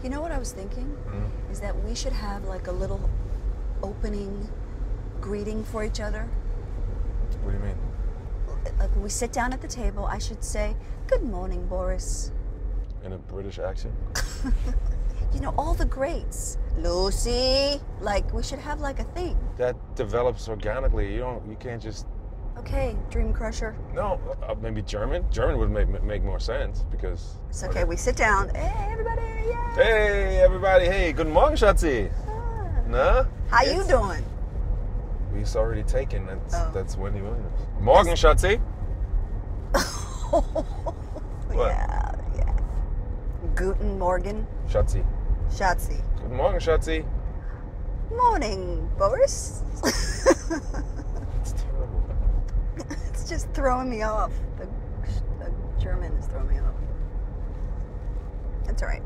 You know what I was thinking? Is that we should have like a little opening greeting for each other. What do you mean? Like when we sit down at the table, I should say, "Good morning, Boris." In a British accent? You know, all the greats. Lucy. Like, we should have like a thing. That develops organically. You can't just... Okay, Dream Crusher. No, maybe German. German would make more sense because... It's okay, we sit down. Hey, everybody, yeah. Hey, everybody. Hey, guten Morgen, Schatzi. Ah. How you doing? We's already taken. That's Wendy Williams. Morgen, Schatzi. What? Yeah. Guten Morgen. Schatzi. Schatzi. Guten Morgen, Schatzi. Morning, Boris. It's terrible. It's just throwing me off. The German is throwing me off. That's all right.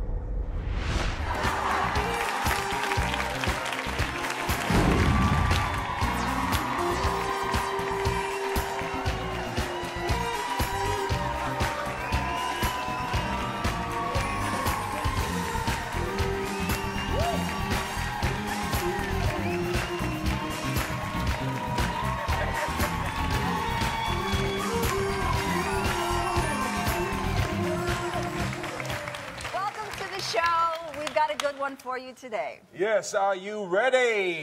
One for you today. Yes, are you ready?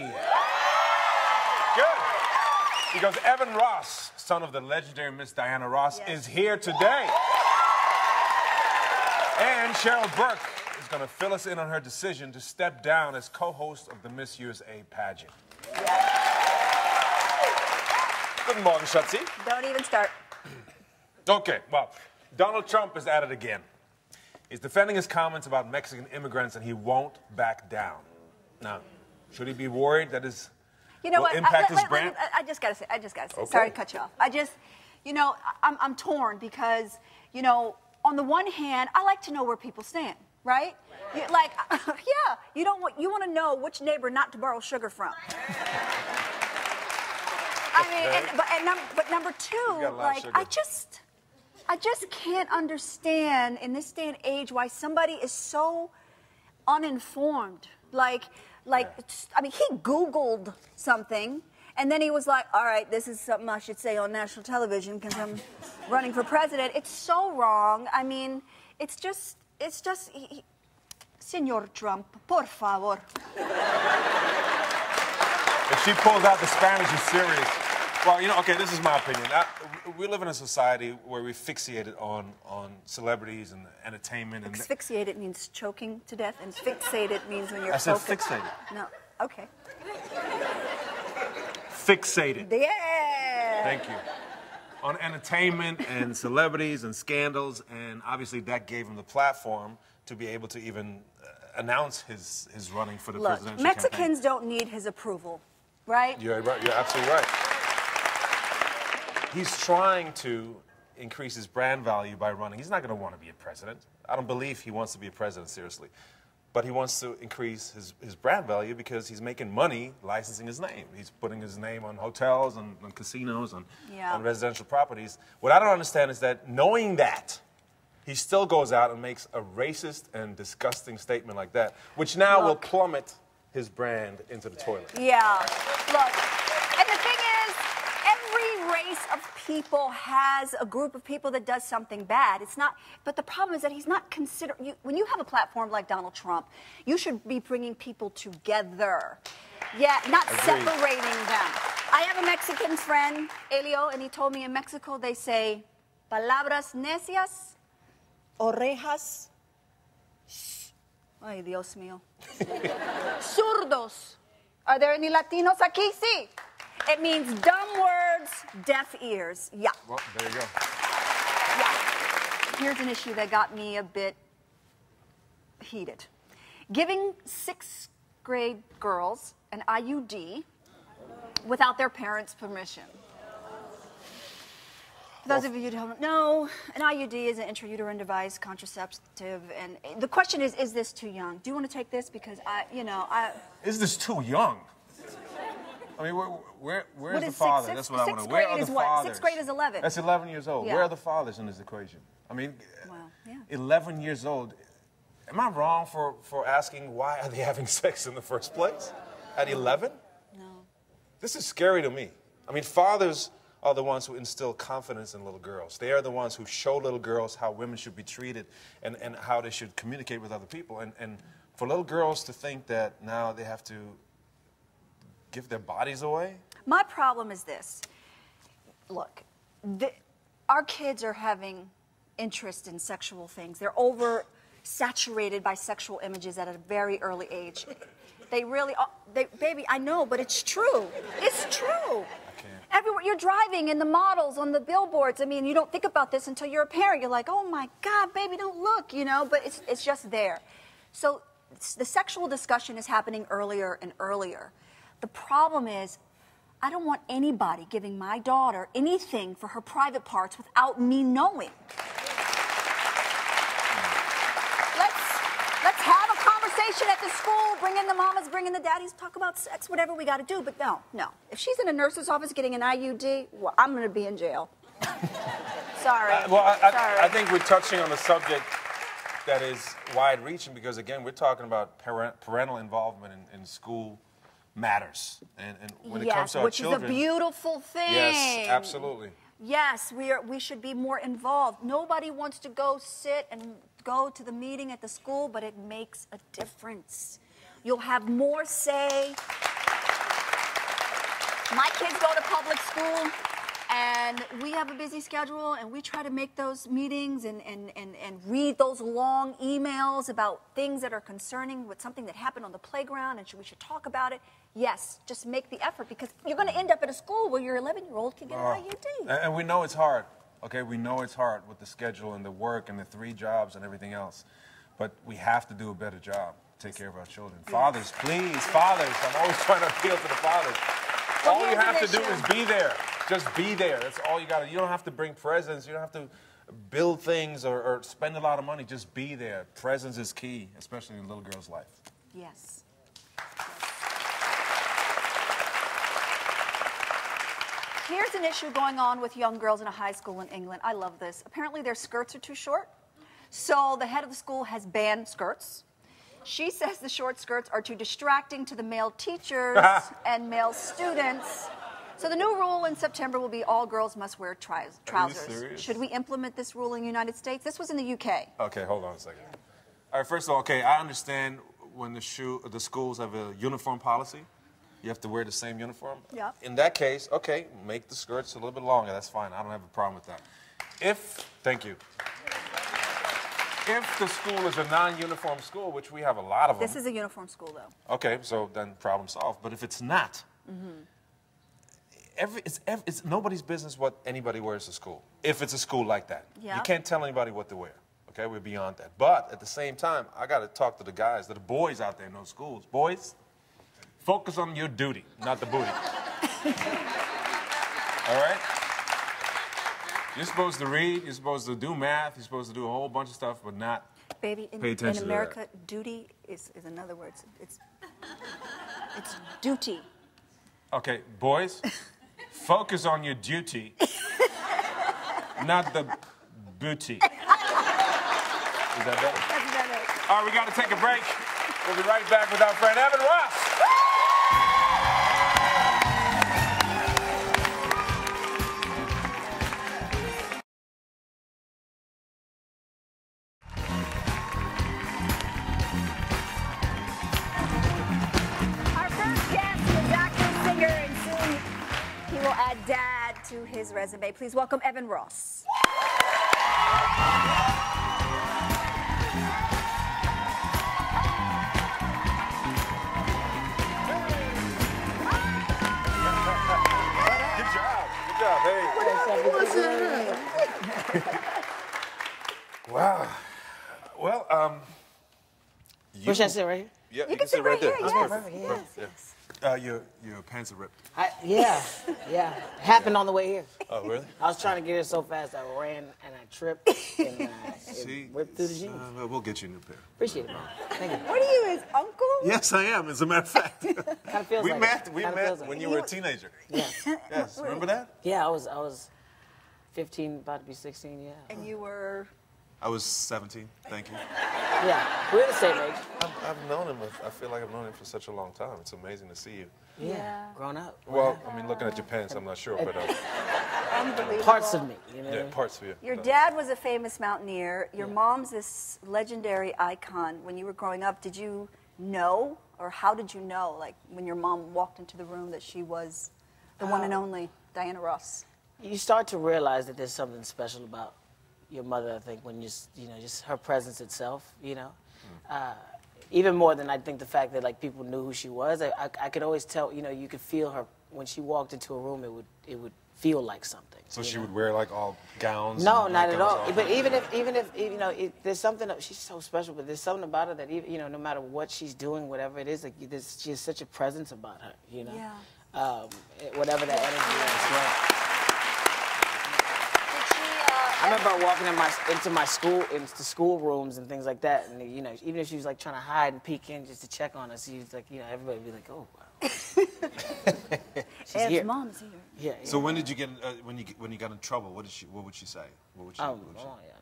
Good. Because Evan Ross, son of the legendary Miss Diana Ross, is here today. And Cheryl Burke is going to fill us in on her decision to step down as co-host of the Miss USA pageant. Good morning, Schatzi. Don't even start. Okay, well, Donald Trump is at it again. He's defending his comments about Mexican immigrants, and he won't back down. Now, should he be worried that his will impact his brand? I just gotta say. Okay. Sorry to cut you off. I'm torn because, on the one hand, I like to know where people stand, right? You want to know which neighbor not to borrow sugar from. But number two, like, I just can't understand in this day and age why somebody is so uninformed. I mean, he Googled something, and then he was like, all right, this is something I should say on national television because I'm running for president. It's so wrong. I mean, it's just, Señor Trump, por favor. If she pulls out the Spanish, is serious. Well, okay, this is my opinion. We live in a society where we're fixated on celebrities and entertainment. And asphyxiated means choking to death, and fixated means when you're I said focused. fixated. No, okay. Fixated. Yeah. Thank you. On entertainment and celebrities and scandals, and obviously that gave him the platform to be able to even announce his running for the presidential Mexicans campaign. don't need his approval, right? You're right. You're absolutely right. He's trying to increase his brand value by running. He's not going to want to be a president. I don't believe he wants to be a president, seriously. But he wants to increase his brand value because he's making money licensing his name. He's putting his name on hotels, on casinos, on residential properties. What I don't understand is that knowing that, he still goes out and makes a racist and disgusting statement like that, which now will plummet his brand into the toilet. Yeah. Look, and the thing is, every race of people has a group of people that does something bad. It's not, but the problem is that he's not considered. When you have a platform like Donald Trump, you should be bringing people together. Yeah, not separating them. I have a Mexican friend, Elio, and he told me in Mexico they say, palabras necias, orejas. Ay, Dios mío. Zurdos. Are there any Latinos aquí? Sí. It means dumb words, deaf ears. Yeah. Well, there you go. Yeah. Here's an issue that got me a bit heated. Giving 6th grade girls an IUD without their parents' permission. For those of you who don't know, an IUD is an intrauterine device, contraceptive, and the question is this too young? Do you want to take this? Because Is this too young? I mean, where's the father? That's what I want to know. Where are the fathers? 6th grade is 11. That's 11 years old. Yeah. Where are the fathers in this equation? I mean, Well, yeah. 11 years old. am I wrong for asking why are they having sex in the first place? At 11? No. This is scary to me. I mean, fathers are the ones who instill confidence in little girls. They are the ones who show little girls how women should be treated and how they should communicate with other people. And for little girls to think that now they have to give their bodies away? My problem is this. Look, our kids are having interest in sexual things. They're oversaturated by sexual images at a very early age. They really are. Baby, I know, but it's true. It's true. Everywhere you're driving, in the models, on the billboards. I mean, you don't think about this until you're a parent. You're like, oh my God, baby, don't look, you know, but it's just there. So the sexual discussion is happening earlier and earlier. The problem is, I don't want anybody giving my daughter anything for her private parts without me knowing. Let's have a conversation at the school, bring in the mamas, bring in the daddies, talk about sex, whatever we got to do. But no. If she's in a nurse's office getting an IUD, well, I'm going to be in jail. Sorry. I think we're touching on a subject that is wide-reaching because, again, we're talking about parental involvement in school matters, and when it comes to our children, which is a beautiful thing. Yes, absolutely. Yes, we should be more involved. Nobody wants to go sit and go to the meeting at the school, but it makes a difference. You'll have more say. My kids go to public school, and we have a busy schedule, and we try to make those meetings and read those long emails about things that are concerning with something that happened on the playground, and we should talk about it. Yes, just make the effort, because you're going to end up at a school where your 11-year-old can get an IUD. And we know it's hard, okay? We know it's hard with the schedule and the work and the 3 jobs and everything else. But we have to do a better job to take care of our children. Fathers, please, fathers. I'm always trying to appeal to the fathers. Well, all you have to do is be there. Just be there. That's all you got to do. You don't have to bring presents. You don't have to build things or spend a lot of money. Just be there. Presence is key, especially in a little girl's life. Yes. Here's an issue going on with young girls in a high school in England. I love this. Apparently their skirts are too short. So the head of the school has banned skirts. She says the short skirts are too distracting to the male teachers and male students. So the new rule in September will be all girls must wear trousers. Are you serious? Should we implement this rule in the United States? This was in the UK. Okay, hold on a second. All right, first of all, okay, I understand when the schools have a uniform policy. You have to wear the same uniform. Yeah. In that case, okay, make the skirts a little bit longer. That's fine. I don't have a problem with that. Thank you. If the school is a non-uniform school, which we have a lot of them. This is a uniform school, though. Okay, so then problem solved. But if it's not, it's nobody's business what anybody wears to school. If it's a school like that, you can't tell anybody what to wear. Okay, we're beyond that. But at the same time, I got to talk to the guys, to the boys out there in those schools. Boys, focus on your duty, not the booty. All right? You're supposed to read, you're supposed to do math, you're supposed to do a whole bunch of stuff, but not pay attention in America, duty is another word. It's duty. Okay, boys, focus on your duty, not the booty. Is that better? That's better. All right, we got to take a break. We'll be right back with our friend Evan Ross. Our first guest is actor, singer, and soon he will add dad to his resume. Please welcome Evan Ross. Wow. Well, Where should I sit, right here? Yeah, You can sit right here, That's yes. perfect. Yes. Your pants are ripped. Yeah. Happened on the way here. Oh, really? I was trying to get here so fast, I ran and I tripped and See, ripped through the jeans. we'll get you a new pair. Appreciate it, man. Thank you. What are you, his uncle? Yes, I am. As a matter of fact, Kind of feels we like met. it. We Kinda met feels like when it. you were a teenager. Yes. Yes, remember that? Yeah, I was 15, about to be 16. Yeah. And you were? I was 17. Thank you. Yeah, we're the same age. I've known him. I feel like I've known him for such a long time. It's amazing to see you. Yeah, grown up. Well, I mean, looking at your pants, I'm not sure, but Unbelievable. Parts of me, you know. yeah, parts of you. Your dad was a famous mountaineer. Your mom's this legendary icon. When you were growing up, did you know, or how did you know, like when your mom walked into the room, that she was the one and only Diana Ross? You start to realize that there's something special about your mother, I think, when just her presence itself, you know. Even more than I think the fact that like people knew who she was. I could always tell, you know, you could feel her when she walked into a room. It would feel like something. So she would wear like all gowns? No, and not at all. nightgowns, But even if you know, there's something. She's so special, but there's something about her that even, you know, no matter what she's doing, whatever it is, like she has such a presence about her. You know, Yeah. Whatever that energy is. Yeah. I remember walking into school rooms and things like that, and you know, even if she was like trying to hide and peek in just to check on us, she was like, you know, everybody would be like, oh wow, she's Ed's here. mom's here. Yeah. So when did you get when you got in trouble? What would she say? What would she? Oh yeah.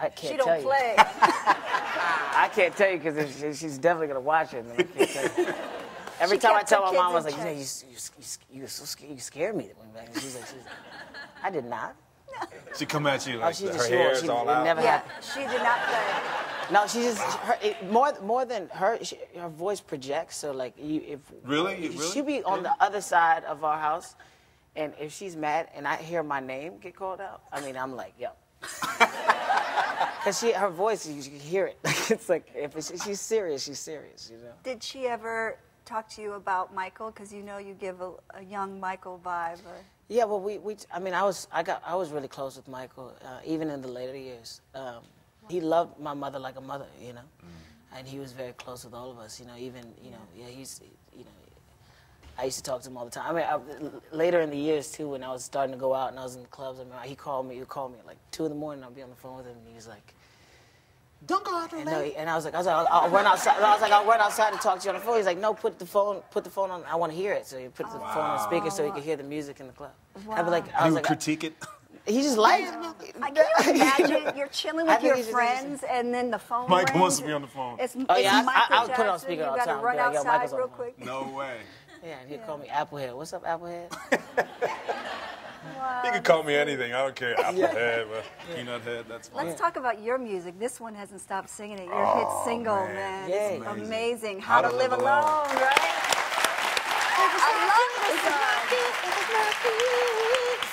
I can't She tell don't you. play. I can't tell you because she's definitely gonna watch it. And I can't tell you. Every She time I kept tell her my mom, I was kids like, in you know, you so scared, you scared me. And she's like, I did not. She come at you like she her just- hair she is all it out. never Yeah, happened. she did not play. No, she just more than her. Her voice projects. So like, Really? she'll be on the other side of our house, and if she's mad and I hear my name get called out, I mean, I'm like, yo. Because her voice, you can hear it. It's like, she's serious, you know. Did she ever talk to you about Michael? Because you know you give a young Michael vibe. Or... Yeah, well, I mean, I was really close with Michael, even in the later years. He loved my mother like a mother, you know, and he was very close with all of us, you know. Even, you know, yeah, I used to talk to him all the time. I mean, later in the years too, when I was starting to go out and I was in the clubs, I mean, he would call me at like 2 in the morning. I'd be on the phone with him, and he was like, "Don't go out there late." And I was like, I'll run outside. I was like, I'll run outside and talk to you on the phone. He's like, no, put the phone on. I want to hear it. So he put the phone on speaker so he could hear the music in the club. Wow. I'd be like, You would critique it. he just liked it. I can't imagine you're chilling I with think your he's just friends and then the phone Michael rings. wants to be on the phone. It's Oh, yeah, Michael I'll put it on Jackson. speaker all You the got to time. run Be like, yo, outside Michael's on real the phone. quick. No way. Yeah, and he'd call me Applehead. What's up, Applehead? You can call me anything. I don't care. Applehead, peanut head. That's fine. Let's talk about your music. This one hasn't stopped singing it. Your hit single, man. Yay. It's amazing. How to Live Alone, right? I love this song.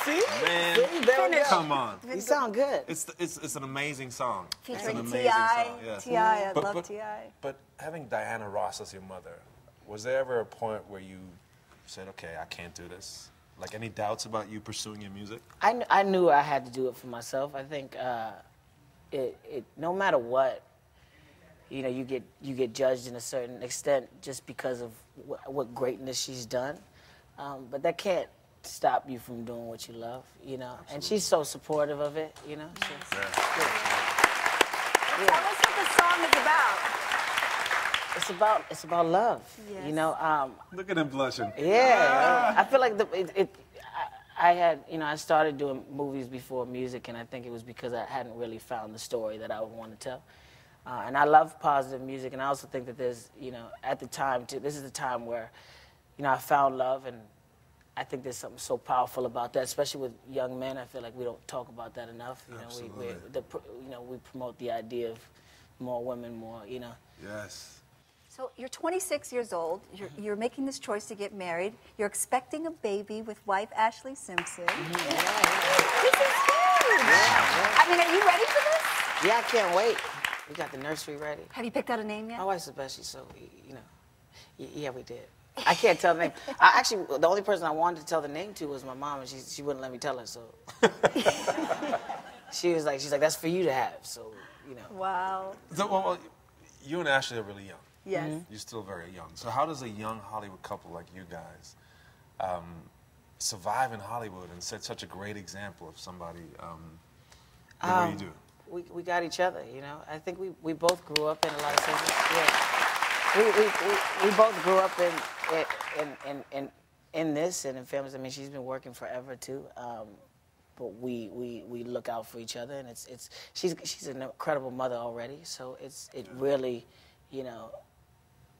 See? Man, See? There we go. come on. You sound good. It's an amazing song. Featuring it's an T.I. amazing song. Yes. T.I. I But- love but- T.I. But having Diana Ross as your mother, was there ever a point where you said, okay, I can't do this? Like any doubts about you pursuing your music? I knew I had to do it for myself. I think no matter what, you know, you get judged in a certain extent just because of what greatness she's done, but that can't stop you from doing what you love, you know. Absolutely. And she's so supportive of it, you know. Tell us what the song is about. It's about love, Yes. you know. Look at him blushing. Yeah, I feel like I started doing movies before music, and I think it was because I hadn't really found the story that I would want to tell. And I love positive music, and I also think that there's, you know, at the time too, this is the time where, you know, I found love, and I think there's something so powerful about that, especially with young men. I feel like we don't talk about that enough. You know, we promote the idea of more women, more, you know. Yes. So you're 26 years old. You're making this choice to get married. You're expecting a baby with wife Ashley Simpson. This is huge. I mean, are you ready for this? Yeah, I can't wait. We got the nursery ready. Have you picked out a name yet? My wife's the best. She's so, you know. Yeah, we did. I can't tell the name. The only person I wanted to tell the name to was my mom, and she wouldn't let me tell her. So she's like, that's for you to have. So, you know. Wow. So, well, you and Ashley are really young. Yes. You're still very young. So how does a young Hollywood couple like you guys survive in Hollywood and set such a great example of somebody the way you do? We got each other, you know. I think we both grew up in a lot of senses. Yeah. We both grew up in this and in families. I mean, she's been working forever too. but we look out for each other, and she's an incredible mother already. So it really, you know,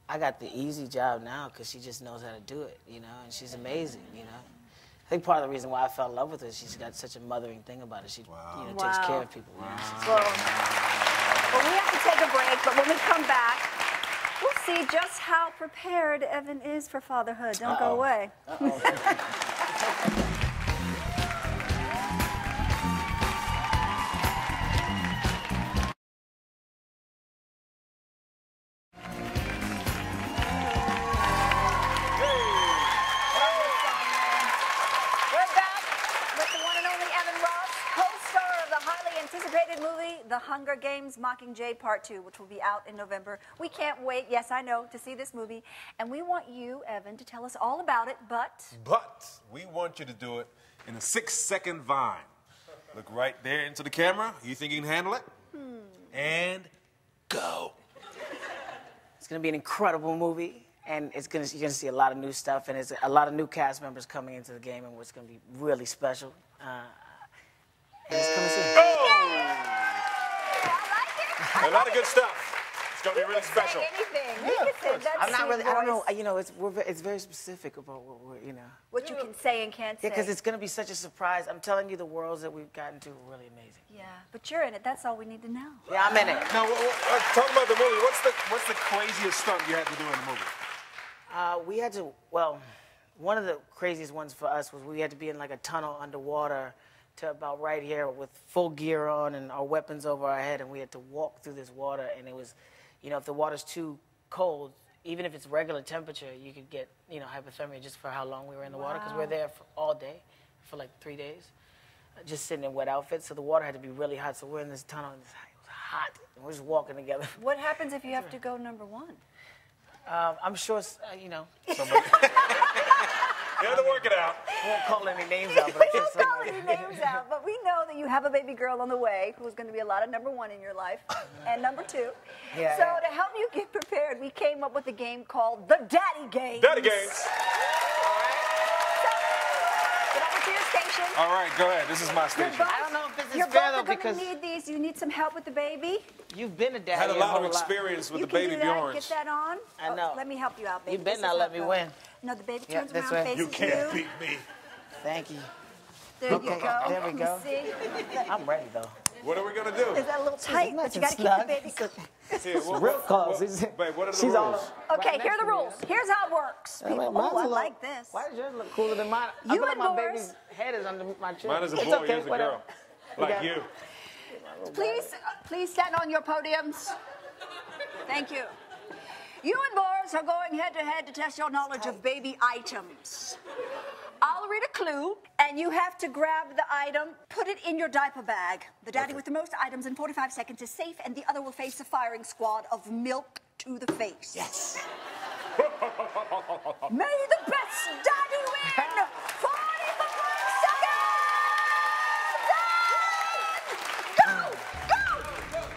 I got the easy job now because she just knows how to do it, you know, and she's amazing, you know. I think part of the reason why I fell in love with her, she's got such a mothering thing about her. She, you know, takes care of people. Well, we have to take a break, but when we come back, we'll see just how prepared Evan is for fatherhood. Don't go away. The Hunger Games Mockingjay Part 2, which will be out in November. We can't wait, yes, I know, to see this movie. And we want you, Evan, to tell us all about it, but we want you to do it in a 6-second vine. Look right there into the camera. You think you can handle it? And go. It's going to be an incredible movie, and you're going to see a lot of new stuff, and there's a lot of new cast members coming into the game, and it's going to be really special. And it's coming soon. A lot of good stuff. It's going to be really special. I'm not really, I don't know, you know, it's very specific about what we're, you know. What you can say and can't say. Yeah, because it's going to be such a surprise. I'm telling you, the worlds that we've gotten to are really amazing. Yeah, but you're in it. That's all we need to know. Yeah, I'm in it. Now, talk about the movie. What's the craziest stunt you had to do in the movie? We had to, well, one of the craziest ones for us was we had to be in like a tunnel underwater to about right here with full gear on and our weapons over our head, and we had to walk through this water, and it was, you know, if the water's too cold, even if it's regular temperature, you could get, you know, hypothermia just for how long we were in the water, because we were there for all day, for like 3 days, just sitting in wet outfits, so the water had to be really hot, so we're in this tunnel, and it was hot, and we're just walking together. What happens if you have to go number one? I'm sure, you know. You have to work it out. I won't call any names out, but we won't call any names out, but we know that you have a baby girl on the way who's going to be a lot of number one in your life, and number two. Yeah, so to help you get prepared, we came up with a game called the Daddy Games. Daddy Games. Get over to your station. All right, go ahead. This is my station. I don't know if this is You're fair, though, both because going to need these. You need some help with the baby. You've been a daddy. I had a lot of experience with You the can baby do that. Bjorns. Get that on. I know. Let me help you out, baby. You better not let me win. No, the baby Yeah, turns this around, way. faces You can't beat me. Thank you. There you Okay, go. there we go. See? I'm ready, though. What are we going to do? Is that a little tight? But you got to keep the baby cool. Here, Real close. Babe, what are the rules? Okay, here are the rules. Here's how it works. People, I like this. Why does yours look cooler than mine? I You feel like and my Boris. baby's head is under my chin. Mine is a It's boy, okay, yours a whatever. girl. Like Okay. you. Please stand on your podiums. Thank you. You and Boris are going head-to-head to test your knowledge of baby items. I'll read a clue, and you have to grab the item, put it in your diaper bag. The daddy with the most items in 45 seconds is safe, and the other will face a firing squad of milk to the face. Yes. May the best daddy win! 45 seconds! Go!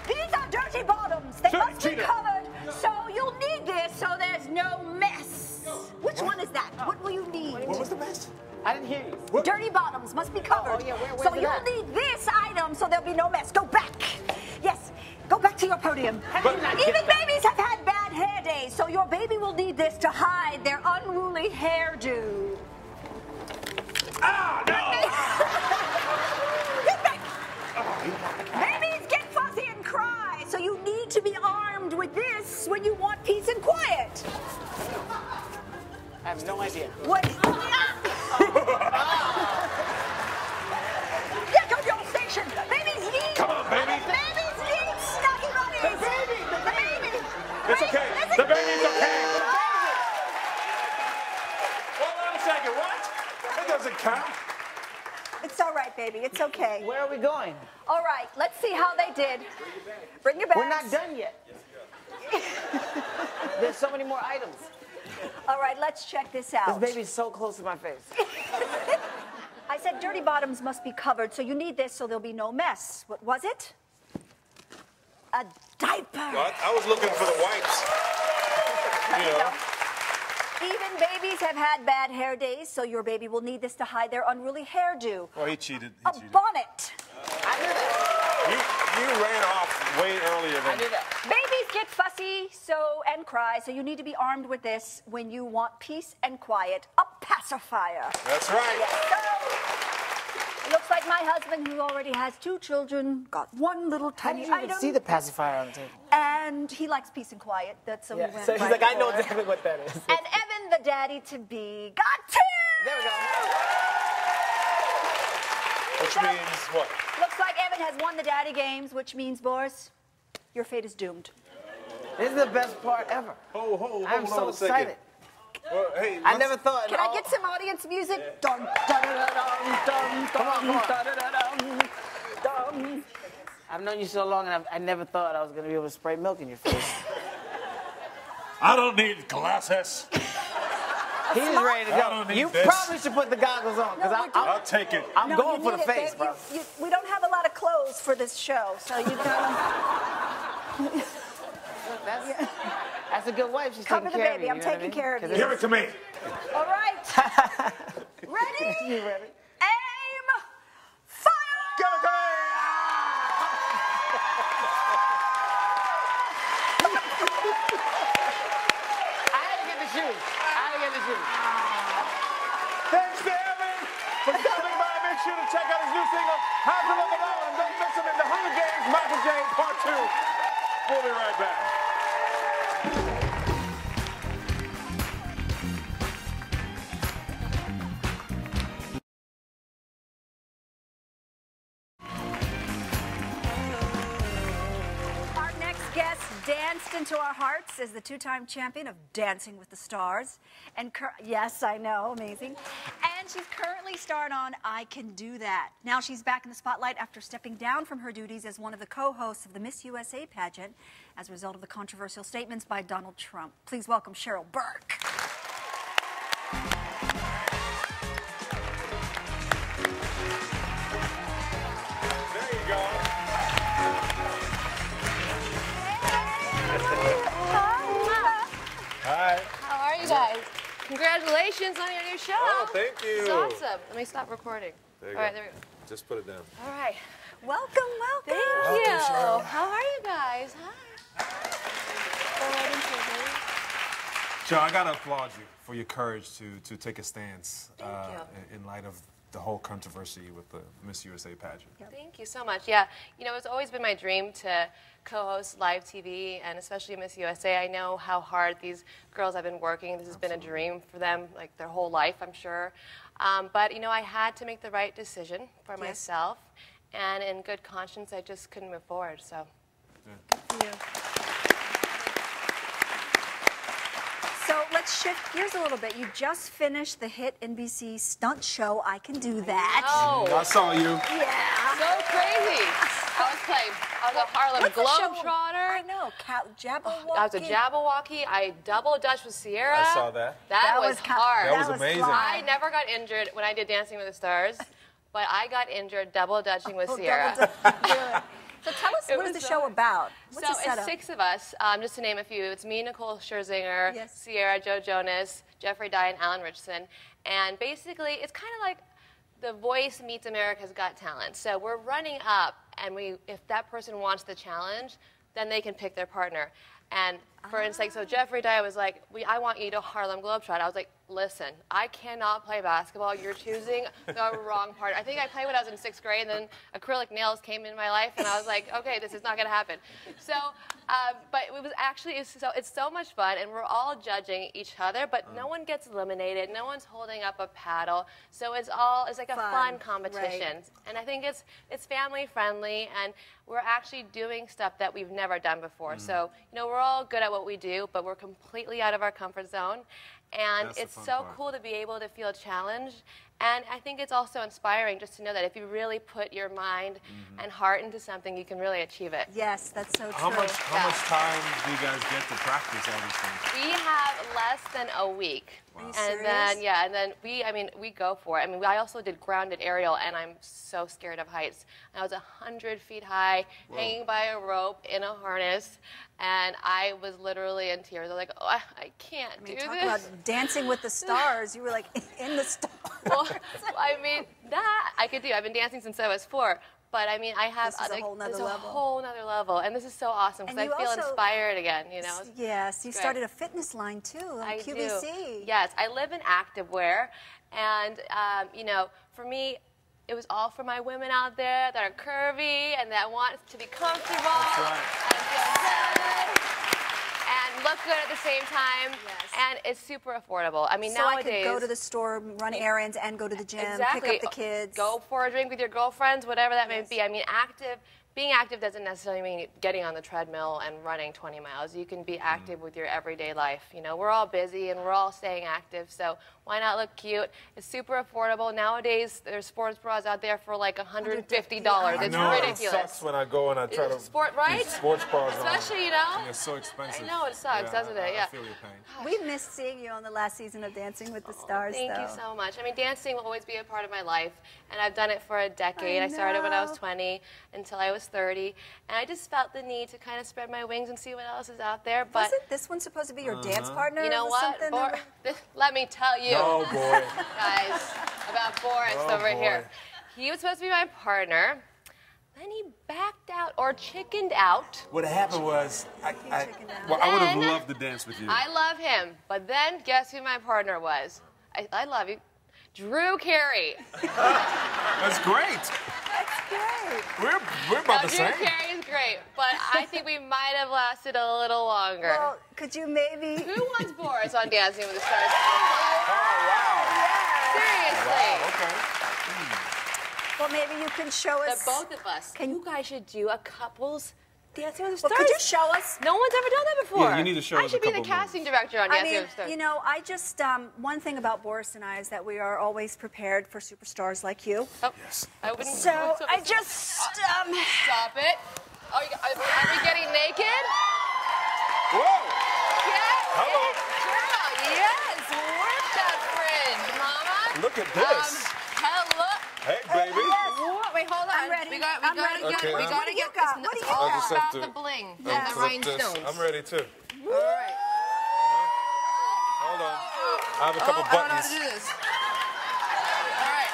These are dirty bottoms. They must be covered, so you'll need this so there's no mess. Which one is that? What will you need? What was the best? I didn't hear you. What? Dirty bottoms must be covered. Oh, yeah, where's so it you'll at? need this item so there'll be no mess. Go back. Yes, go back to your podium. Even babies have had bad hair days, so your baby will need this to hide their unruly hairdo. Ah, Get back. Babies get fussy and cry, so you need to be armed with this when you want peace and quiet. I have no idea. What? Get to your station. Babies need. Come on, baby. Babies need snuggy bunnies. The baby. It's okay. The baby's okay. Hold on a second. What? That doesn't count. It's all right, baby. It's okay. Where are we going? All right. Let's see how they did. Bring your bags. We're not done yet. There's so many more items. All right. Let's check this out. This baby's so close to my face. I said dirty bottoms must be covered, so you need this so there'll be no mess. What was it? A diaper. What? I was looking for the wipes. You know. Even babies have had bad hair days, so your baby will need this to hide their unruly hairdo. Well, he cheated. A bonnet. I knew that. You ran off way earlier I than... knew that. Babies get fussy and cry, so you need to be armed with this when you want peace and quiet. A pacifier. That's right. Yes, sir. It looks like my husband, who already has 2 children, got one little How tiny did you even item. see the pacifier on the table? And he likes peace and quiet. That's so he went So he's right like, I know for it. exactly what that is. And Evan, the daddy-to-be, got 2! There we go. Which means what? Looks like Evan has won the daddy games, which means, Boris, your fate is doomed. This is the best part ever. Hold I'm on so a second. excited. Well, hey, I never thought. Can I get some audience music? Dun, dun, dun, dun, dun, Come on. dun, dun, dun, dun. I've known you so long, and I never thought I was going to be able to spray milk in your face. I don't need glasses. He's ready to I go. don't need You this. probably should put the goggles on, because No, I'll take it. I'm No, going you for the need it, face, babe. bro. We don't have a lot of clothes for this show, so you gotta That's a good wife. She's cover taking the care of baby. you. I'm taking care of you. Give it to me. All right. Ready? You ready? Aim. Fire. Give it to me. I had to get the shoes. Thanks to Evan for stopping by. Make sure to check out his new single, How to Love Alone. And don't miss him in the Hunger Games, Michael J. Part 2. We'll be right back. Our next guest danced into our hearts as the 2-time champion of Dancing with the Stars. And yes, I know, amazing. And she's currently starred on I Can Do That. Now she's back in the spotlight after stepping down from her duties as one of the co-hosts of the Miss USA pageant as a result of the controversial statements by Donald Trump. Please welcome Cheryl Burke. There you go. Hi. How are you guys? Congratulations on your new show. Oh, thank you. It's awesome. Let me stop recording. There you All right, go. there we go. Just put it down. All right. Welcome, welcome. Thank you. How are you guys? Hi. Joe, I gotta applaud you for your courage to take a stance you. in light of the whole controversy with the Miss USA pageant. Thank you so much. Yeah, you know, it's always been my dream to co-host live TV, and especially Miss USA. I know how hard these girls have been working. This has been a dream for them, like their whole life, I'm sure. But, you know, I had to make the right decision for myself, and in good conscience, I just couldn't move forward, so. Good for you. So let's shift gears a little bit. You just finished the hit NBC stunt show, I Can Do That. Oh, I saw you. Yeah. so crazy. I was a Harlem What's the show? Globetrotter. I know. Jabberwocky. I was a Jabberwocky. I double dutched with Sierra. I saw that. That was hard. That was amazing. I never got injured when I did Dancing with the Stars, but I got injured double dutching with Sierra. So tell us, It what is was the so show hard. about? What's So the setup? it's 6 of us, just to name a few. It's me, Nicole Scherzinger, Yes. Sierra, Joe Jonas, Jeffrey Dye, and Alan Richardson. And basically, it's kind of like The Voice meets America's Got Talent. So we're running up, and if that person wants the challenge, then they can pick their partner. And for instance, so Jeffrey Dye was like, I want you to Harlem Globetrot. I was like, listen, I cannot play basketball. You're choosing the wrong part. I think I played when I was in 6th grade, and then acrylic nails came in my life, and I was like, okay, this is not going to happen. So, but it was actually, it's so much fun, and we're all judging each other, but no one gets eliminated. No one's holding up a paddle. So it's like a fun competition. Right. And I think it's family friendly, and we're actually doing stuff that we've never done before. So, you know, we're all good at what we do, but we're completely out of our comfort zone. And That's the it's fun so part. cool to be able to feel challenged And I think it's also inspiring just to know that if you really put your mind and heart into something, you can really achieve it. Yes, that's so true. How much time do you guys get to practice all these things? We have less than a week. Are you And serious? then, yeah, and then we go for it. I mean, I also did grounded aerial, and I'm so scared of heights. I was 100 feet high, hanging by a rope in a harness, and I was literally in tears. I was like, oh, I can't do Talk this. about Dancing with the Stars. You were like in the stars. Well, I mean, that I could do. I've been dancing since I was 4. But I mean, I have This is a whole nother this is level. a whole nother level, and this is so awesome because And I you feel also- inspired again. You know. Yes, you Great. started a fitness line too, I QVC. do. Yes, I live in activewear, and you know, for me, it was all for my women out there that are curvy and that want to be comfortable and feel good and look good at the same time. Yes. And it's super affordable. I mean, So nowadays. I could go to the store, run errands, and go to the gym, Exactly. pick up the kids. Go for a drink with your girlfriends, whatever that may be. I mean, being active doesn't necessarily mean getting on the treadmill and running 20 miles. You can be active with your everyday life. You know, we're all busy and we're all staying active, so why not look cute? It's super affordable. Nowadays, there's sports bras out there for like $150. I It's know, ridiculous. it sucks when I go and I try to Right? do sports bras on. Especially, you know. And it's so expensive. I know, it sucks, doesn't it? Yeah. I feel your pain. We missed seeing you on the last season of Dancing with the Stars, Thank though. you so much. I mean, dancing will always be a part of my life, and I've done it for a decade. I started when I was know. 20 until I was 30, and I just felt the need to kind of spread my wings and see what else is out there. But Wasn't this one supposed to be your dance partner? you know or what? something? Let me tell you, Oh boy. guys, about Boris Oh, over boy. here. He was supposed to be my partner. Then he backed out or chickened out. What happened was, I would have Then- loved to dance with you. I love him, but then guess who my partner was? I love you. Drew Carey. That's great. That's great. We're about the Drew same. Carey is great, but I think we might have lasted a little longer. Well, could you maybe... Who wants Boris on Dancing with the Stars? Oh, Seriously. wow. Okay. Well, maybe you can show The us... both of us. You guys should do a couples Dancing with the Well, Stars. could you show us? No one's ever done that before. Yeah, you need to show I us should a be the couple casting director on I Dancing mean, with the Stars. you know, I just, one thing about Boris and I is that we are always prepared for superstars like you. Oh, I wouldn't. So I just, Stop it. Oh, are we getting naked? Whoa. Yes. Hello. Cheryl, yes. Work that fringe, Mama. Look at this. Hello. Hey, baby. Wait, hold on. I'm ready. We got I'm to ready. get. Okay, we I'm- got to What do get you got? this. What do It's you all got? just have about to- the bling Yes. and the Clip this. rhinestones. I'm ready too. All right. Hold on. I have a couple I don't know how buttons. to do this. All right.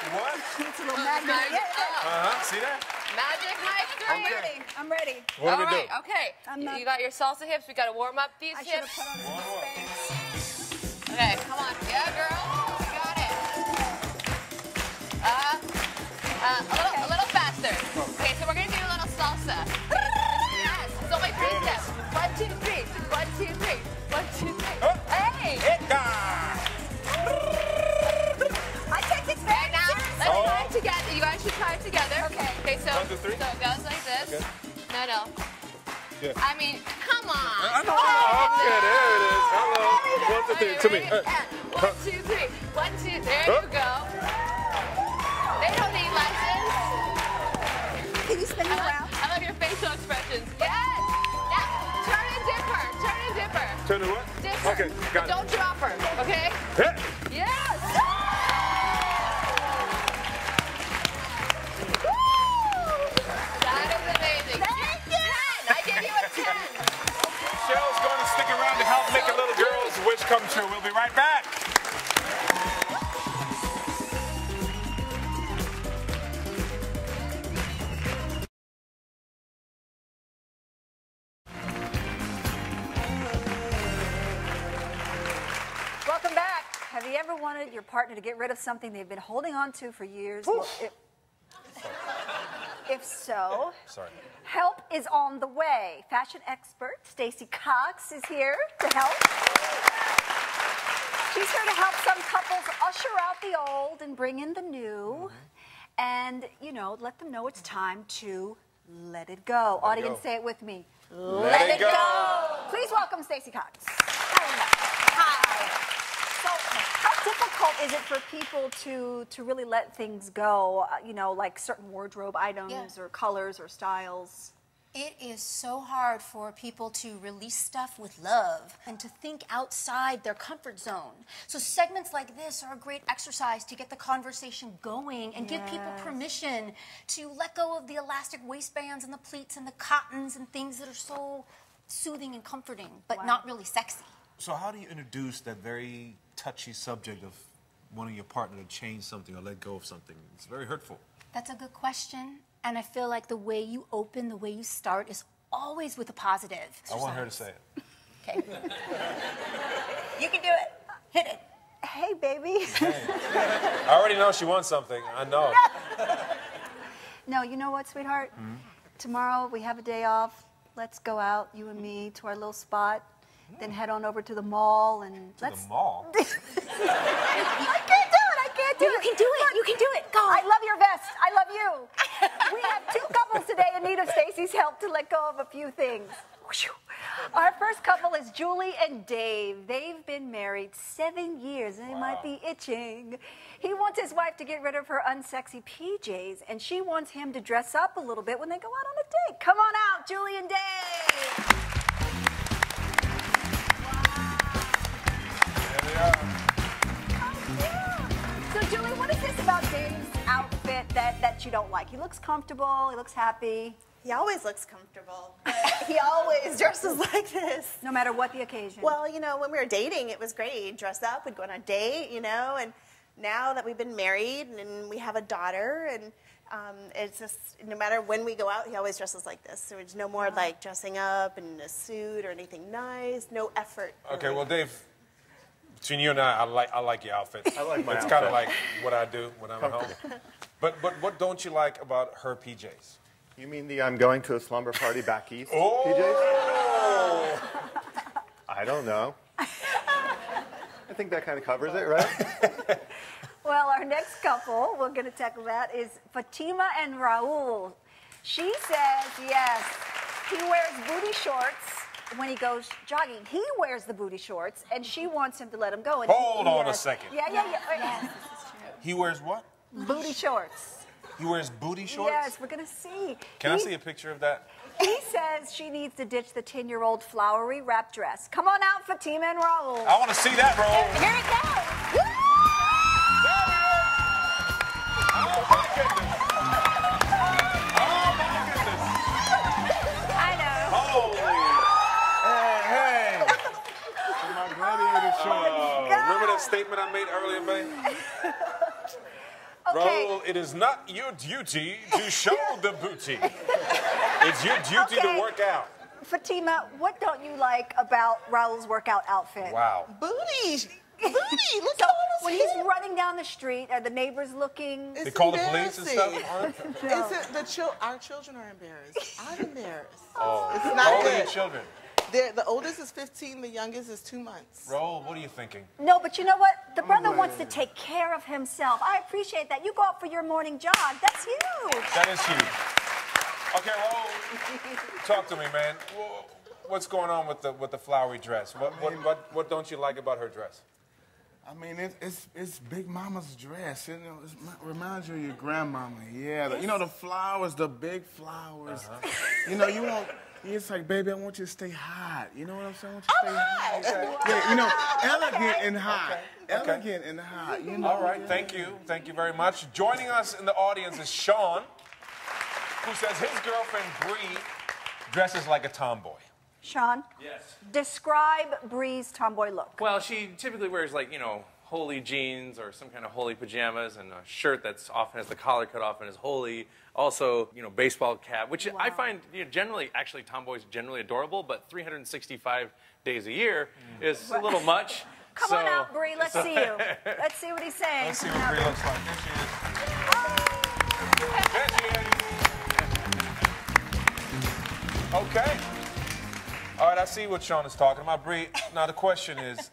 What? it's a little magnet. Yeah. See that? Magic Mike 3. I'm ready. I'm ready. What do All we right, do? okay. I'm not- You got your salsa hips. We got to warm up these I should have hips. put on some Spanx. Okay, come on. Yeah, girl. You got it. A little faster. Okay, so we're going to do a little salsa. Yes, it's only 3 steps. 1, 2, 3. 1, 2, 3. 1, 2, 3. Hey! I take this Okay, very now seriously. let's try it together. You guys should try it together. Okay. Okay, so, 1, 2, 3. so it goes like this. Okay. No. Yeah. I mean, come on. Okay, there it is. Hello. 1, 2, 3. To me. Ready? 1, 2, 3. 1, 2. There you go. They don't need license. Can you spin me around? I love your facial expressions. Yes. Now, turn and dipper. Turn and dipper. Turn to what? Dipper. Okay, got it. Don't drop her. Okay. Hey. Yes. That is amazing. Thank you. 10. I gave you a 10. Cheryl's going to stick around to help make a little girl's wish come true. We'll be right back. Welcome back. Have you ever wanted your partner to get rid of something they've been holding on to for years? Well, if so, Sorry. help is on the way. Fashion expert Stacey Cox is here to help. She's here to help some couples usher out the old and bring in the new. And, you know, let them know it's time to let it go. Audience, go. say it with me. Let it go. Please welcome Stacey Cox. Hi. So, how difficult is it for people to really let things go? You know, like certain wardrobe items or colors or styles. It is so hard for people to release stuff with love and to think outside their comfort zone. So segments like this are a great exercise to get the conversation going and give people permission to let go of the elastic waistbands and the pleats and the cottons and things that are so soothing and comforting, but not really sexy. So how do you introduce that very touchy subject of wanting your partner to change something or let go of something? It's very hurtful. That's a good question. And I feel like the way you open, the way you start is always with a positive. I want her to say it. Okay. You can do it. Hit it. Hey, baby. Hey. I already know she wants something. I know. No, you know what, sweetheart? Tomorrow we have a day off. Let's go out, you and me, to our little spot. Then head on over to the mall and The mall? I can't do it. I can't do it. You can do it. You can do it. Go. I love your vest. I love you. We have 2 couples today in need of Stacy's help to let go of a few things. Our first couple is Julie and Dave. They've been married 7 years and they might be itching. He wants his wife to get rid of her unsexy PJs, and she wants him to dress up a little bit when they go out on a date. Come on out, Julie and Dave. So, Julie, what is this about Dave's outfit that you don't like? He looks comfortable. He looks happy. He always looks comfortable. He always dresses like this. No matter what the occasion. Well, you know, when we were dating, it was great. He'd dress up, we'd go on a date, you know, and now that we've been married and we have a daughter, and it's just, no matter when we go out, he always dresses like this. So there's no more like dressing up in a suit or anything nice, no effort. Okay, really. well, Dave, between you and I like your outfit. I like my It's outfit. kind of like what I do when I'm at home. But what don't you like about her PJs? You mean the I'm going to a slumber party back east Oh! PJs? I don't know. I think that kind of covers it, right? Well, our next couple we're going to tackle that is Fatima and Raul. She says, yes, he wears booty shorts when he goes jogging. He wears the booty shorts, and she wants him to let him go. And Hold on a second. Yeah. Yes, this is true. He wears what? Booty shorts. He wears booty shorts? Yes, we're going to see. Can I see a picture of that? He says she needs to ditch the 10-year-old flowery wrap dress. Come on out, Fatima and Raul. I want to see that, Roll. Here it goes. Oh, my goodness. Oh, my goodness. I know. Holy. Hey. My gladiator shorts. Remember that statement I made earlier, babe? Okay. Raul, it is not your duty to show the booty. It's your duty to work out. Fatima, what don't you like about Raul's workout outfit? Wow. Booty! Booty! Look So at all this when he's running down the street, are the neighbors looking? It's They call the police and embarrassing. stuff on it? It's our children are embarrassed. I'm embarrassed. Oh. It's How not old are your good. children? The oldest is 15, the youngest is 2 months. Raul, what are you thinking? No, but you know what? The brother wants to take care of himself. I appreciate that. You go out for your morning jog. That's huge. That is huge. Okay, Raul, talk to me, man. What's going on with the flowery dress? What don't you like about her dress? I mean, it's Big Mama's dress. You know, it reminds you of your grandmama. Yeah, you know the flowers, the big flowers. You know, you want. It's like, baby, I want you to stay hot. You know what I'm saying? I want you to stay hot. Yeah, you know, elegant and hot. Okay. Elegant and hot. You know. All right, thank you. Thank you very much. Joining us in the audience is Sean, who says his girlfriend, Bree, dresses like a tomboy. Sean? Yes. Describe Bree's tomboy look. Well, she typically wears, like, you know, holey jeans or some kind of holey pajamas and a shirt that's often has the collar cut off and is holey. Also, you know, baseball cap, which I find, you know, generally, actually, tomboys generally adorable, but 365 days a year is a little much. Come on out, Bree. Let's see you. Let's see what he's saying. Let's see what Bree looks like. There she is. Okay. All right, I see what Sean is talking about. Bree, now the question is,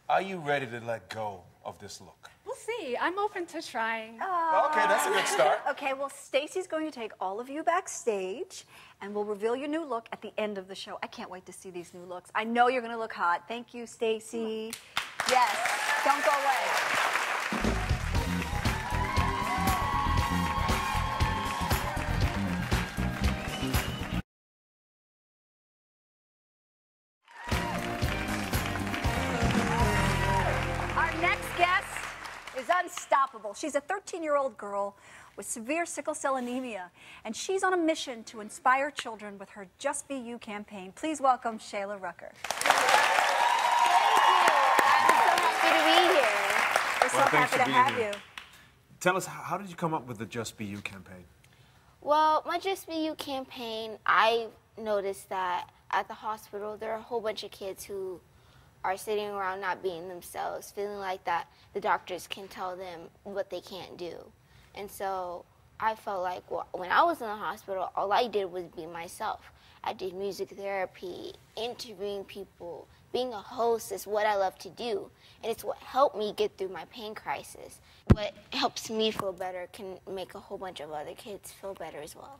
are you ready to let go of this look? We'll see. I'm open to trying. Okay, that's a good start. Okay, well, Stacy's going to take all of you backstage, and we'll reveal your new look at the end of the show. I can't wait to see these new looks. I know you're going to look hot. Thank you, Stacy. Yes. Don't go away. Our next guest is unstoppable. She's a 13-year-old girl with severe sickle cell anemia, and she's on a mission to inspire children with her Just Be You campaign. Please welcome Shayla Rucker. Happy to be here. We're so happy to have you. Tell us, how did you come up with the Just Be You campaign? Well, my Just Be You campaign, I noticed that at the hospital there are a whole bunch of kids who are sitting around not being themselves, feeling like that the doctors can tell them what they can't do. And so I felt like, well, when I was in the hospital, all I did was be myself. I did music therapy, interviewing people, being a host is what I love to do. And it's what helped me get through my pain crisis. What helps me feel better can make a whole bunch of other kids feel better as well.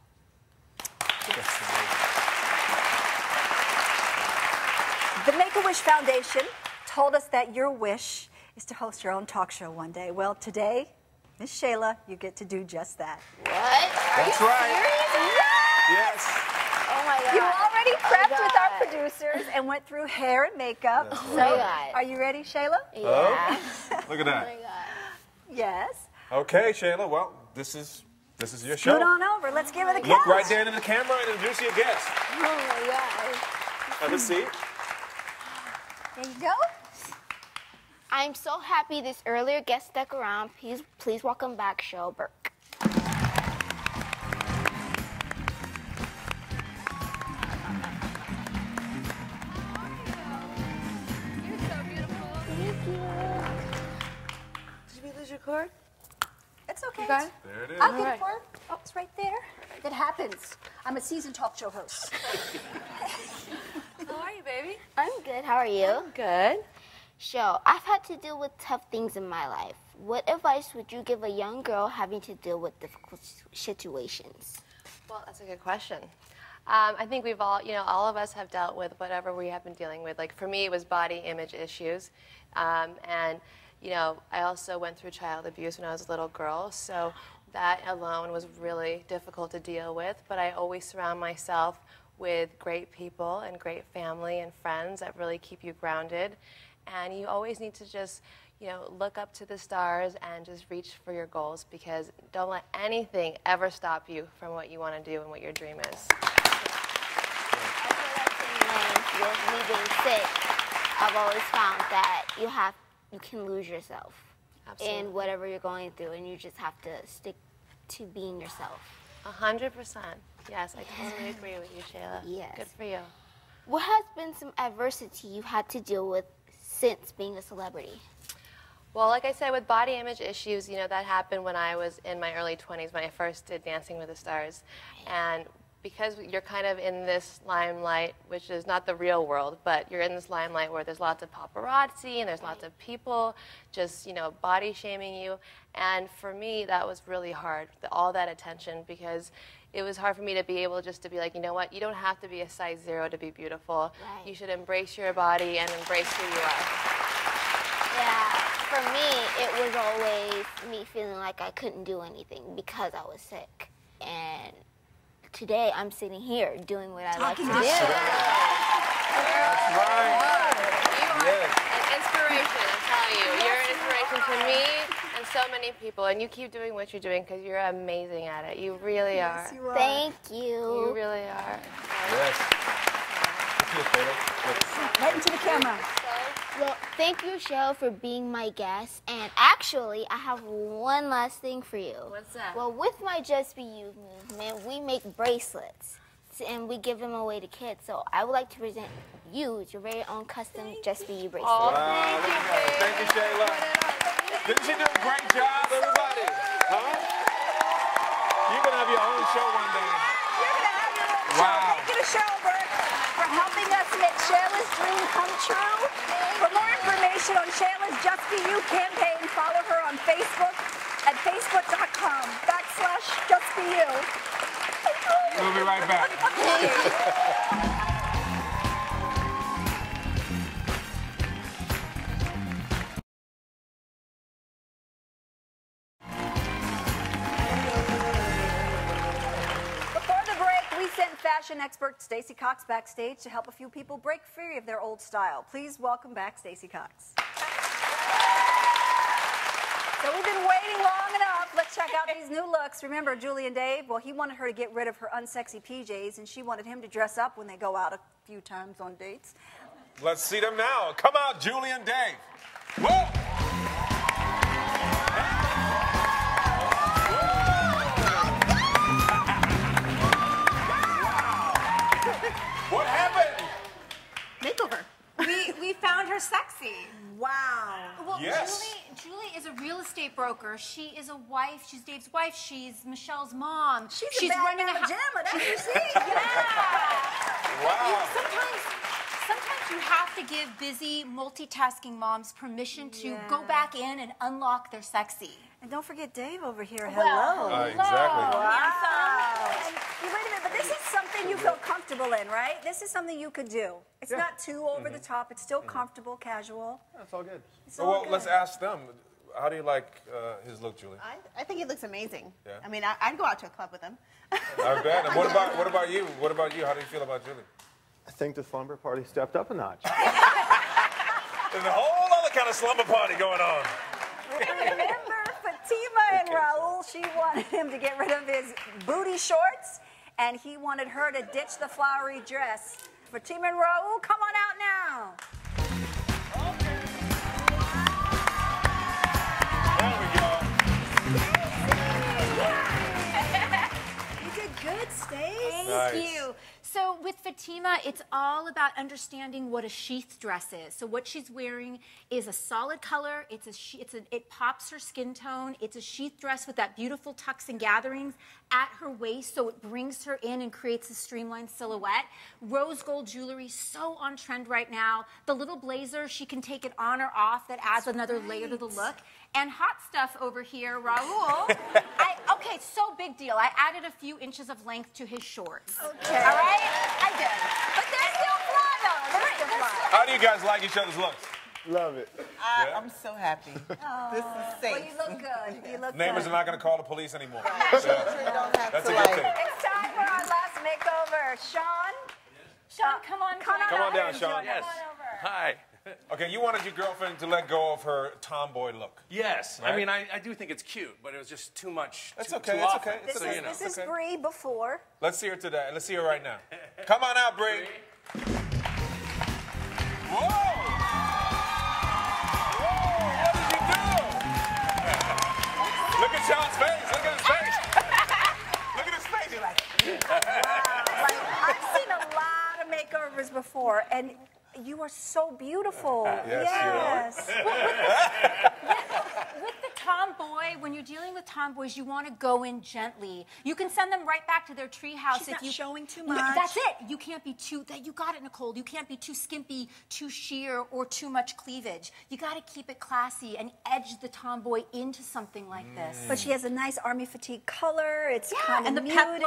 The Make-A-Wish Foundation told us that your wish is to host your own talk show one day. Well, today, Miss Shayla, you get to do just that. What? That's right. Yes. Oh my God. You already prepped with our producers and went through hair and makeup. That's So, right. are you ready, Shayla? Yeah. Oh, look at Oh that. my God. Yes. Okay, Shayla, well, this is your show. Scoot on over. Let's give it a count. Look right there into the camera and introduce your guest. Oh my God. Have a seat. There you go. I'm so happy this earlier guest stuck around. Please welcome back Cheryl Burke. You're so beautiful. Thank you. Did we lose your cord? It's okay. You got it? There it is. I'll get Alright. it for her. Oh, it's right there. It happens. I'm a seasoned talk show host. How are you, baby? I'm good. How are you? Good. Cheryl, I've had to deal with tough things in my life. What advice would you give a young girl having to deal with difficult situations? Well, that's a good question. I think we've all, all of us have dealt with whatever we have been dealing with. Like for me, it was body image issues. And, I also went through child abuse when I was a little girl. So that alone was really difficult to deal with. But I always surround myself with great people and great family and friends that really keep you grounded. And you always need to just, look up to the stars and just reach for your goals, because don't let anything ever stop you from what you want to do and what your dream is. I feel like with me being sick, I've always found that you can lose yourself in whatever you're going through, and you just have to stick to being yourself. 100%. Yes, I totally agree with you, Shayla. Yes. Good for you. What has been some adversity you've had to deal with since being a celebrity? Well, like I said, with body image issues, that happened when I was in my early 20s when I first did Dancing with the Stars. And because you're kind of in this limelight, which is not the real world, but you're in this limelight where there's lots of paparazzi and there's lots of people just, body shaming you. And for me, that was really hard, all that attention, because it was hard for me to be able just to be like, you know what, you don't have to be a size 0 to be beautiful. Right. You should embrace your body and embrace who you are. Yeah, for me, it was always me feeling like I couldn't do anything because I was sick. And today, I'm sitting here doing what I like to do. That's right. You are an inspiration, I'm telling you. You're an inspiration to me and so many people. And you keep doing what you're doing because you're amazing at it. You really are. Yes, you are. Thank You you. really are. Yes. Right into the camera. Well, thank you, Cheryl, for being my guest. And actually, I have one last thing for you. What's that? Well, with my Just Be You movement, we make bracelets. And we give them away to kids. So I would like to present you with your very own custom Just Be You bracelet. Oh, Wow, look at that. Thank you, Shayla. Didn't she do a great job, everybody? Huh? You're going to have your own show one day. You're going to have your own show. Wow. Thank you to Cheryl Burke for helping us make Shayla's dream come true. For more information on Shayla's Just Be You campaign, follow her on Facebook at facebook.com/justbeyou. We'll be right back. fashion expert Stacey Cox backstage to help a few people break free of their old style. Please welcome back Stacey Cox. So we've been waiting long enough. Let's check out these new looks. Remember Julie and Dave? Well, he wanted her to get rid of her unsexy PJs, and she wanted him to dress up when they go out a few times on dates. Let's see them now. Come out, Julie and Dave. Whoa! What happened? Makeover. We found her sexy. Wow. Well, Yes. Julie is a real estate broker. She is a wife. She's Dave's wife. She's Michelle's mom. She's a bad pajama, that's you see. Yeah. Wow. Sometimes you have to give busy, multitasking moms permission to go back in and unlock their sexy. And don't forget Dave over here. Well, Hello. Exactly. Wow. And wait a minute, but this is something you feel comfortable in, right? This is something you could do. It's not too over the top. It's still comfortable, casual. That's all good. It's all Well, good. let's ask them. How do you like his look, Julie? I think he looks amazing. Yeah. I mean, I'd go out to a club with him. I bet. And what about you? What about you? How do you feel about Julie? I think the slumber party stepped up a notch. There's a whole other kind of slumber party going on. Remember Fatima and Raul, she wanted him to get rid of his booty shorts, and he wanted her to ditch the flowery dress. Fatima and Raul, come on out now. There we go. You did good, Stace. Thank you. So with Fatima, it's all about understanding what a sheath dress is. So what she's wearing is a solid color. It pops her skin tone. It's a sheath dress with that beautiful tucks and gatherings at her waist, so it brings her in and creates a streamlined silhouette. Rose gold jewelry, so on trend right now. The little blazer, she can take it on or off. That adds another layer to the look. And hot stuff over here, Raul. Okay, so big deal. I added a few inches of length to his shorts. Okay. All right? I did. But they're still fly, though. They're still fly. How do you guys like each other's looks? Love it. I'm so happy. This is safe. Well, you look good. You look Neighbors good. are not going to call the police anymore. Children don't have That's to a good like. thing. It's time for our last makeover. Sean, come on down, and Sean. join us. Yes. Hi. Okay, you wanted your girlfriend to let go of her tomboy look. Yes. Right? I mean, I do think it's cute, but it was just too much. That's too, okay, Too that's often. okay. So, This is okay. Bree before. Let's see her today. Let's see her right now. Come on out, Bree. Whoa! Whoa! What did you do? Look at Sean's face. Look at his face. Look at his face. He's like, Wow. Like, I've seen a lot of makeovers before, and you are so beautiful. Yes, you With the tomboy, when you're dealing with tomboys, you want to go in gently. You can send them right back to their treehouse She's if not you showing too No, much. That's it. You can't be too. You got it, Nicole. You can't be too skimpy, too sheer, or too much cleavage. You got to keep it classy and edge the tomboy into something like this. But she has a nice army fatigue color. It's kind of and the muted.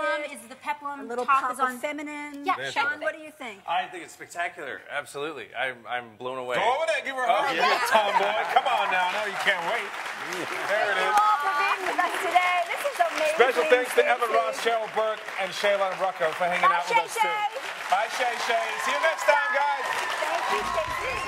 peplum A little top pop is on of feminine. Yeah, Sean, what do you think? I think it's spectacular. Absolutely. I'm blown away. Go over there. Give her a hug. You tomboy. Come on now. No, you can't wait. There it Thank you is. all for being with us today. This is amazing. Special thanks to Evan Stacey. Ross, Cheryl Burke, and Shayla Rucker for hanging Bye, out with us, too. Shay Shay. Bye, Shay Shay. See you next time, guys. Thank you, Stacey.